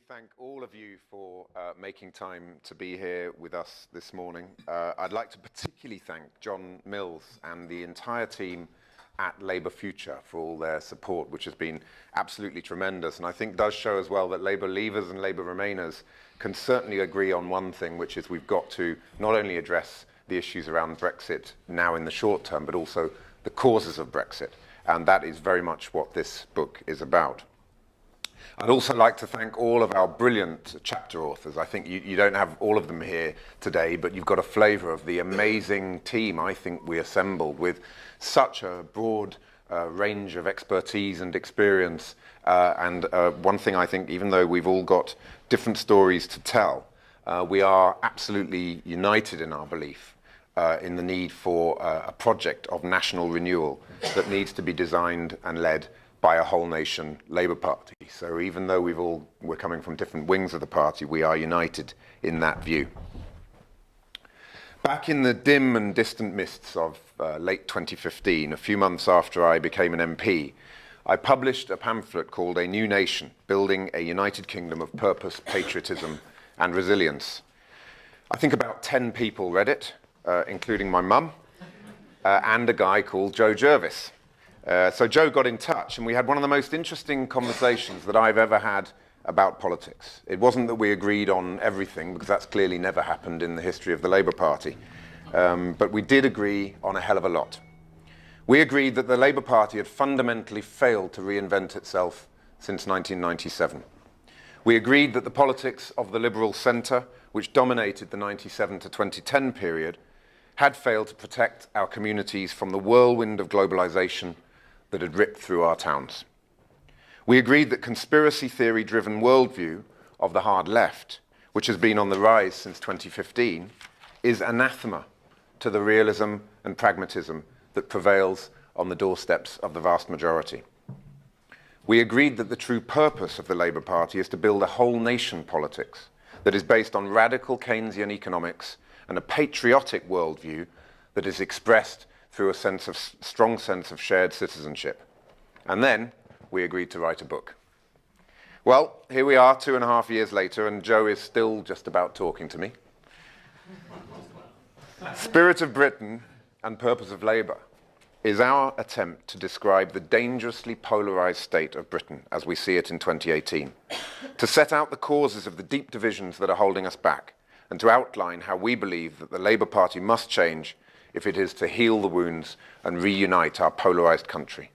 thank all of you for making time to be here with us this morning. I'd like to particularly thank John Mills and the entire team at Labour Future for all their support, which has been absolutely tremendous, and I think does show as well that Labour leavers and Labour remainers can certainly agree on one thing, which is we've got to not only address the issues around Brexit now in the short term, but also the causes of Brexit, and that is very much what this book is about. I'd also like to thank all of our brilliant chapter authors. I think you don't have all of them here today, but you've got a flavour of the amazing team I think we assembled with such a broad range of expertise and experience. One thing I think, even though we've all got different stories to tell, we are absolutely united in our belief in the need for a project of national renewal that needs to be designed and led by a whole nation Labour Party. So even though we're coming from different wings of the party, we are united in that view. Back in the dim and distant mists of late 2015, a few months after I became an MP, I published a pamphlet called A New Nation, Building a United Kingdom of Purpose, Patriotism and Resilience. I think about 10 people read it, including my mum, and a guy called Joe Jervis. So Joe got in touch, and we had one of the most interesting conversations that I've ever had about politics. It wasn't that we agreed on everything, because that's clearly never happened in the history of the Labour Party. But we did agree on a hell of a lot. We agreed that the Labour Party had fundamentally failed to reinvent itself since 1997. We agreed that the politics of the Liberal centre, which dominated the 97 to 2010 period, had failed to protect our communities from the whirlwind of globalisation that had ripped through our towns. We agreed that conspiracy theory-driven worldview of the hard left, which has been on the rise since 2015, is anathema to the realism and pragmatism that prevails on the doorsteps of the vast majority. We agreed that the true purpose of the Labour Party is to build a whole nation politics that is based on radical Keynesian economics and a patriotic worldview that is expressed through a strong sense of shared citizenship. And then we agreed to write a book. Well, here we are 2.5 years later, and Joe is still just about talking to me. Spirit of Britain and Purpose of Labour is our attempt to describe the dangerously polarised state of Britain as we see it in 2018, to set out the causes of the deep divisions that are holding us back, and to outline how we believe that the Labour Party must change if it is to heal the wounds and reunite our polarised country.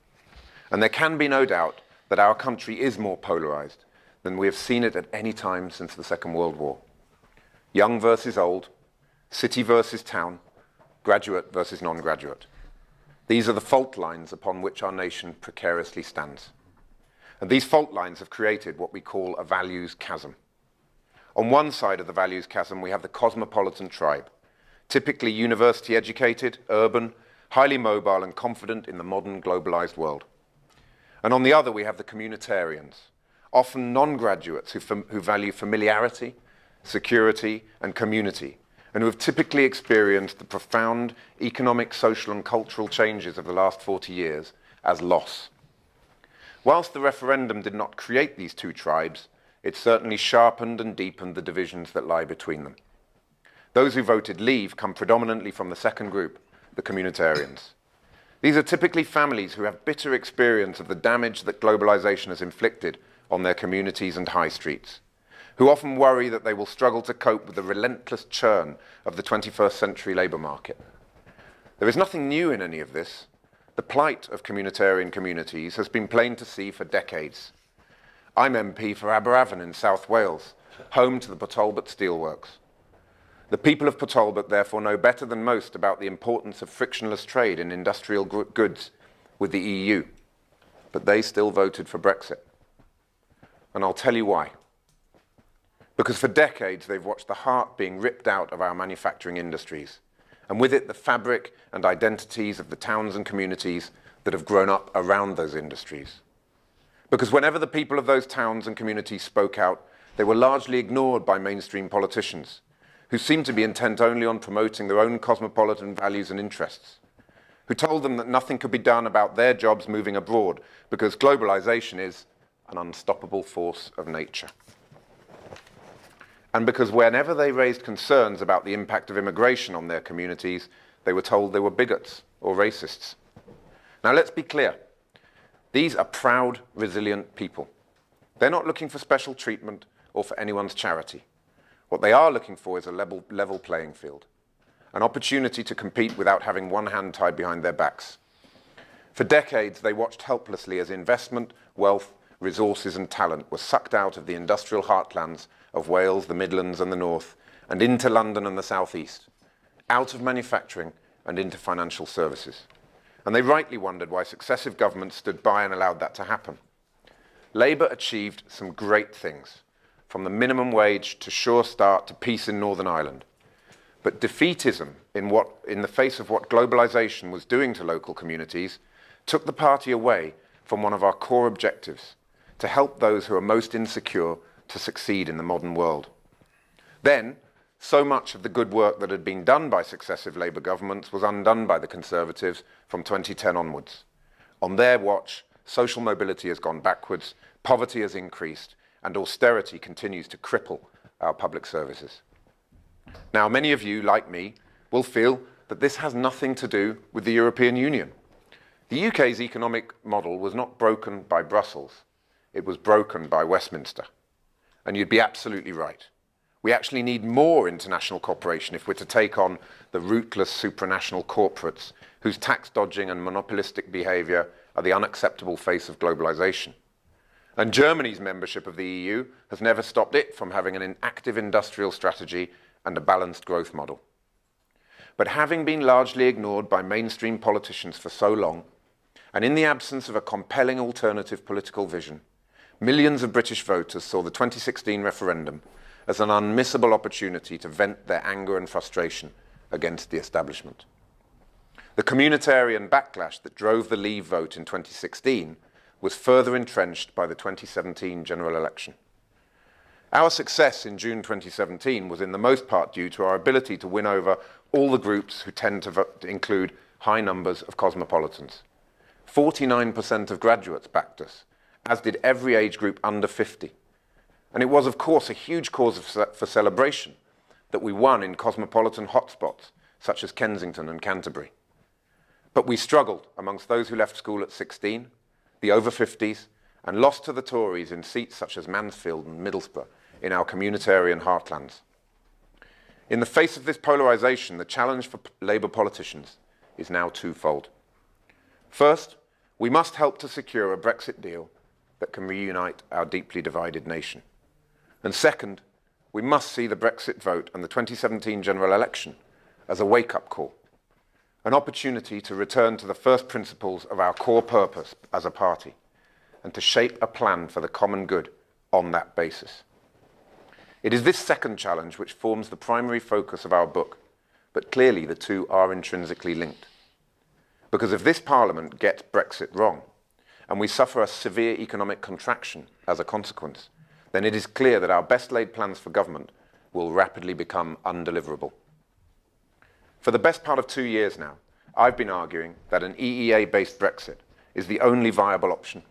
And there can be no doubt that our country is more polarised than we have seen it at any time since the Second World War. Young versus old, city versus town, graduate versus non-graduate. These are the fault lines upon which our nation precariously stands. And these fault lines have created what we call a values chasm. On one side of the values chasm, we have the cosmopolitan tribe, typically university-educated, urban, highly mobile and confident in the modern globalized world. And on the other, we have the communitarians, often non-graduates who value familiarity, security and community, and who have typically experienced the profound economic, social and cultural changes of the last 40 years as loss. Whilst the referendum did not create these two tribes, it certainly sharpened and deepened the divisions that lie between them. Those who voted leave come predominantly from the second group, the communitarians. These are typically families who have bitter experience of the damage that globalization has inflicted on their communities and high streets, who often worry that they will struggle to cope with the relentless churn of the 21st century labour market. There is nothing new in any of this. The plight of communitarian communities has been plain to see for decades. I'm MP for Aberavon in South Wales, home to the Port Talbot Steelworks. The people of Port Talbot therefore know better than most about the importance of frictionless trade in industrial goods with the EU, but they still voted for Brexit. And I'll tell you why. Because for decades they've watched the heart being ripped out of our manufacturing industries, and with it the fabric and identities of the towns and communities that have grown up around those industries. Because whenever the people of those towns and communities spoke out, they were largely ignored by mainstream politicians, who seemed to be intent only on promoting their own cosmopolitan values and interests, who told them that nothing could be done about their jobs moving abroad because globalization is an unstoppable force of nature. and because whenever they raised concerns about the impact of immigration on their communities, they were told they were bigots or racists. Now let's be clear. These are proud, resilient people. They're not looking for special treatment or for anyone's charity. What they are looking for is a level playing field, an opportunity to compete without having one hand tied behind their backs. For decades, they watched helplessly as investment, wealth, resources and talent were sucked out of the industrial heartlands of Wales, the Midlands and the North, and into London and the South East, out of manufacturing and into financial services. And they rightly wondered why successive governments stood by and allowed that to happen. Labour achieved some great things, from the minimum wage to Sure Start to peace in Northern Ireland. But defeatism in the face of what globalisation was doing to local communities took the party away from one of our core objectives, to help those who are most insecure to succeed in the modern world. Then, so much of the good work that had been done by successive Labour governments was undone by the Conservatives from 2010 onwards. On their watch, social mobility has gone backwards, poverty has increased, and austerity continues to cripple our public services. Now, many of you, like me, will feel that this has nothing to do with the European Union. The UK's economic model was not broken by Brussels. It was broken by Westminster. And you'd be absolutely right. We actually need more international cooperation if we're to take on the ruthless supranational corporates whose tax dodging and monopolistic behaviour are the unacceptable face of globalisation. And Germany's membership of the EU has never stopped it from having an active industrial strategy and a balanced growth model. But having been largely ignored by mainstream politicians for so long, and in the absence of a compelling alternative political vision, millions of British voters saw the 2016 referendum as an unmissable opportunity to vent their anger and frustration against the establishment. The communitarian backlash that drove the Leave vote in 2016 was further entrenched by the 2017 general election. Our success in June 2017 was in the most part due to our ability to win over all the groups who tend to include high numbers of cosmopolitans. 49% of graduates backed us, as did every age group under 50. And it was, of course, a huge cause for celebration that we won in cosmopolitan hotspots such as Kensington and Canterbury. But we struggled amongst those who left school at 16, the over 50s, and lost to the Tories in seats such as Mansfield and Middlesbrough in our communitarian heartlands. In the face of this polarisation, the challenge for Labour politicians is now twofold. First, we must help to secure a Brexit deal that can reunite our deeply divided nation. And second, we must see the Brexit vote and the 2017 general election as a wake-up call, an opportunity to return to the first principles of our core purpose as a party, and to shape a plan for the common good on that basis. It is this second challenge which forms the primary focus of our book, but clearly the two are intrinsically linked. Because if this Parliament gets Brexit wrong, and we suffer a severe economic contraction as a consequence, then it is clear that our best laid plans for government will rapidly become undeliverable. For the best part of 2 years now, I've been arguing that an EEA-based Brexit is the only viable option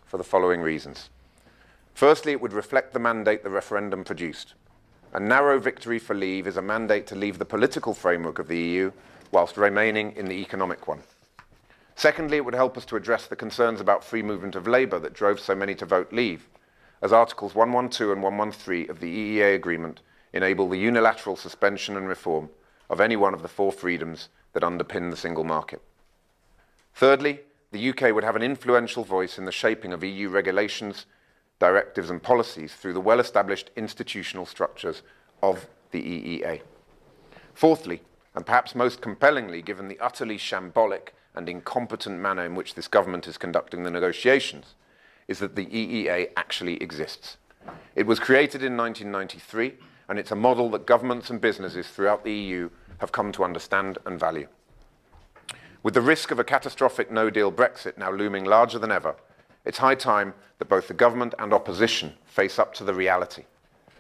for the following reasons. Firstly, it would reflect the mandate the referendum produced. A narrow victory for Leave is a mandate to leave the political framework of the EU whilst remaining in the economic one. Secondly, it would help us to address the concerns about free movement of labour that drove so many to vote Leave, as Articles 112 and 113 of the EEA Agreement enable the unilateral suspension and reform of any one of the 4 freedoms that underpin the single market. Thirdly, the UK would have an influential voice in the shaping of EU regulations, directives and policies through the well-established institutional structures of the EEA. Fourthly, and perhaps most compellingly given the utterly shambolic and incompetent manner in which this government is conducting the negotiations, is that the EEA actually exists. It was created in 1993, and it's a model that governments and businesses throughout the EU have come to understand and value. With the risk of a catastrophic no-deal Brexit now looming larger than ever, it's high time that both the government and opposition face up to the reality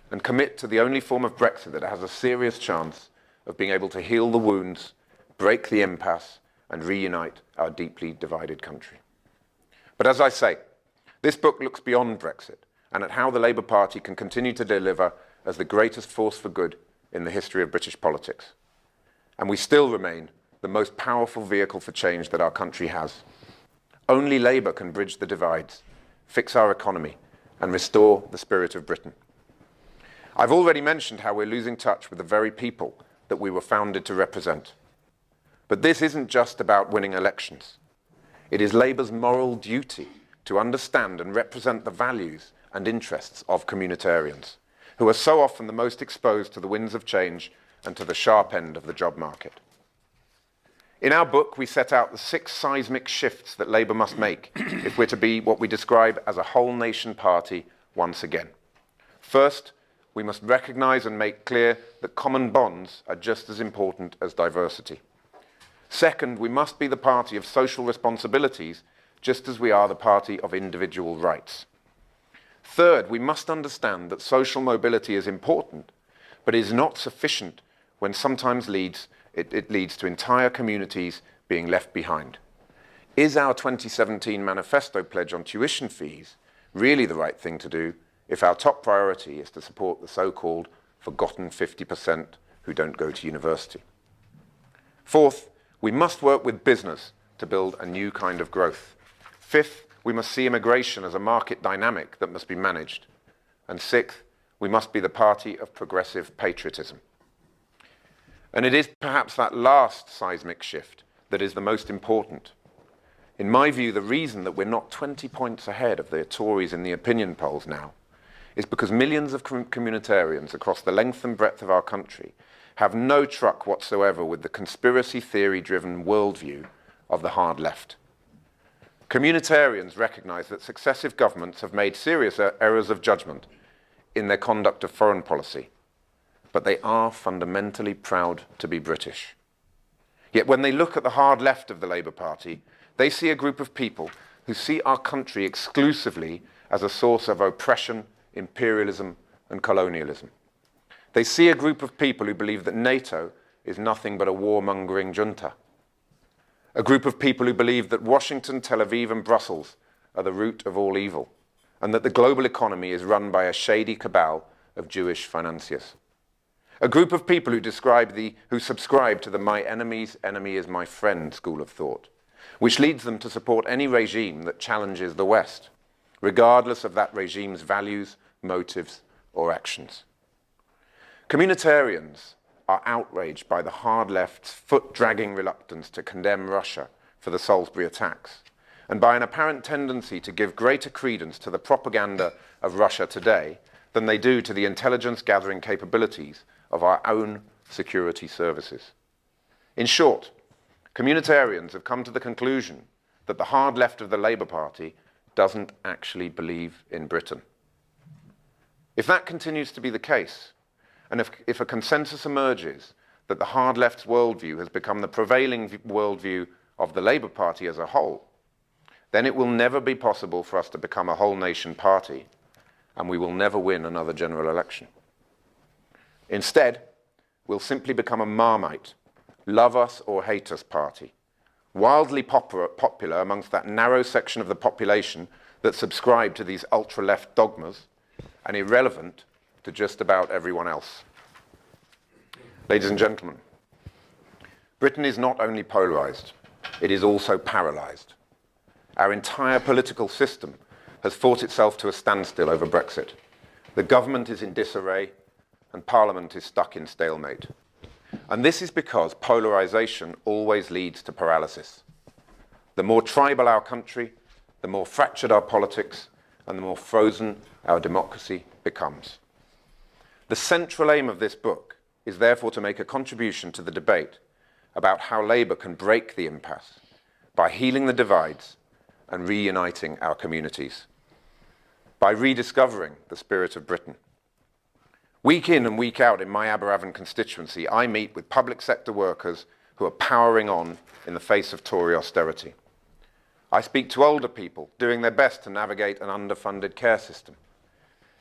and commit to the only form of Brexit that has a serious chance of being able to heal the wounds, break the impasse, and reunite our deeply divided country. But as I say, this book looks beyond Brexit and at how the Labour Party can continue to deliver as the greatest force for good in the history of British politics. And we still remain the most powerful vehicle for change that our country has. Only Labour can bridge the divides, fix our economy, and restore the spirit of Britain. I've already mentioned how we're losing touch with the very people that we were founded to represent. But this isn't just about winning elections. It is Labour's moral duty to understand and represent the values and interests of communitarians, who are so often the most exposed to the winds of change and to the sharp end of the job market. In our book, we set out the 6 seismic shifts that Labour must make if we're to be what we describe as a whole-nation party once again. First, we must recognise and make clear that common bonds are just as important as diversity. Second, we must be the party of social responsibilities, just as we are the party of individual rights. Third, we must understand that social mobility is important, but is not sufficient when sometimes it leads to entire communities being left behind. Is our 2017 manifesto pledge on tuition fees really the right thing to do if our top priority is to support the so-called forgotten 50% who don't go to university? Fourth, we must work with business to build a new kind of growth. Fifth, we must see immigration as a market dynamic that must be managed. And sixth, we must be the party of progressive patriotism. And it is perhaps that last seismic shift that is the most important. In my view, the reason that we're not 20 points ahead of the Tories in the opinion polls now is because millions of communitarians across the length and breadth of our country have no truck whatsoever with the conspiracy theory-driven worldview of the hard left. Communitarians recognise that successive governments have made serious errors of judgment in their conduct of foreign policy, but they are fundamentally proud to be British. Yet when they look at the hard left of the Labour Party, they see a group of people who see our country exclusively as a source of oppression, imperialism, and colonialism. They see a group of people who believe that NATO is nothing but a warmongering junta. A group of people who believe that Washington, Tel Aviv, and Brussels are the root of all evil, and that the global economy is run by a shady cabal of Jewish financiers. A group of people who subscribe to the my enemy's enemy is my friend school of thought, which leads them to support any regime that challenges the West, regardless of that regime's values, motives, or actions. Communitarians are outraged by the hard left's foot-dragging reluctance to condemn Russia for the Salisbury attacks, and by an apparent tendency to give greater credence to the propaganda of Russia today than they do to the intelligence-gathering capabilities of our own security services. In short, communitarians have come to the conclusion that the hard left of the Labour Party doesn't actually believe in Britain. If that continues to be the case, and if a consensus emerges that the hard left's worldview has become the prevailing worldview of the Labour Party as a whole, then it will never be possible for us to become a whole-nation party, and we will never win another general election. Instead, we'll simply become a Marmite, love us or hate us party, wildly popular amongst that narrow section of the population that subscribe to these ultra-left dogmas, and irrelevant to just about everyone else. Ladies and gentlemen, Britain is not only polarised, it is also paralysed. Our entire political system has fought itself to a standstill over Brexit. The government is in disarray, and Parliament is stuck in stalemate. And this is because polarisation always leads to paralysis. The more tribal our country, the more fractured our politics, and the more frozen our democracy becomes. The central aim of this book is therefore to make a contribution to the debate about how Labour can break the impasse by healing the divides and reuniting our communities, by rediscovering the spirit of Britain. Week in and week out in my Aberavon constituency, I meet with public sector workers who are powering on in the face of Tory austerity. I speak to older people doing their best to navigate an underfunded care system.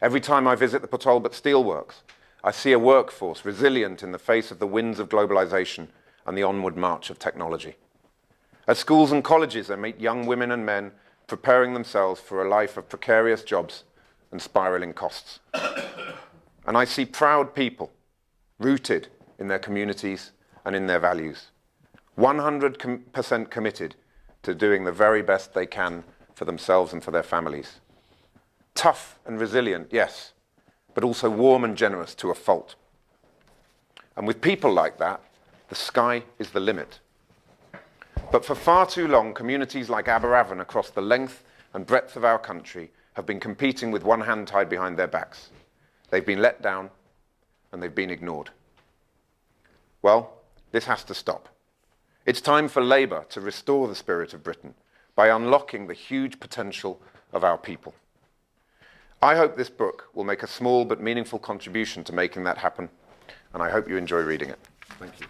Every time I visit the Port Talbot Steelworks, I see a workforce resilient in the face of the winds of globalisation and the onward march of technology. At schools and colleges, I meet young women and men preparing themselves for a life of precarious jobs and spiralling costs. and I see proud people rooted in their communities and in their values, 100% committed to doing the very best they can for themselves and for their families. Tough and resilient, yes, but also warm and generous to a fault. And with people like that, the sky is the limit. But for far too long, communities like Aberavon across the length and breadth of our country have been competing with one hand tied behind their backs. They've been let down and they've been ignored. Well, this has to stop. It's time for Labour to restore the spirit of Britain by unlocking the huge potential of our people. I hope this book will make a small but meaningful contribution to making that happen, and I hope you enjoy reading it. Thank you.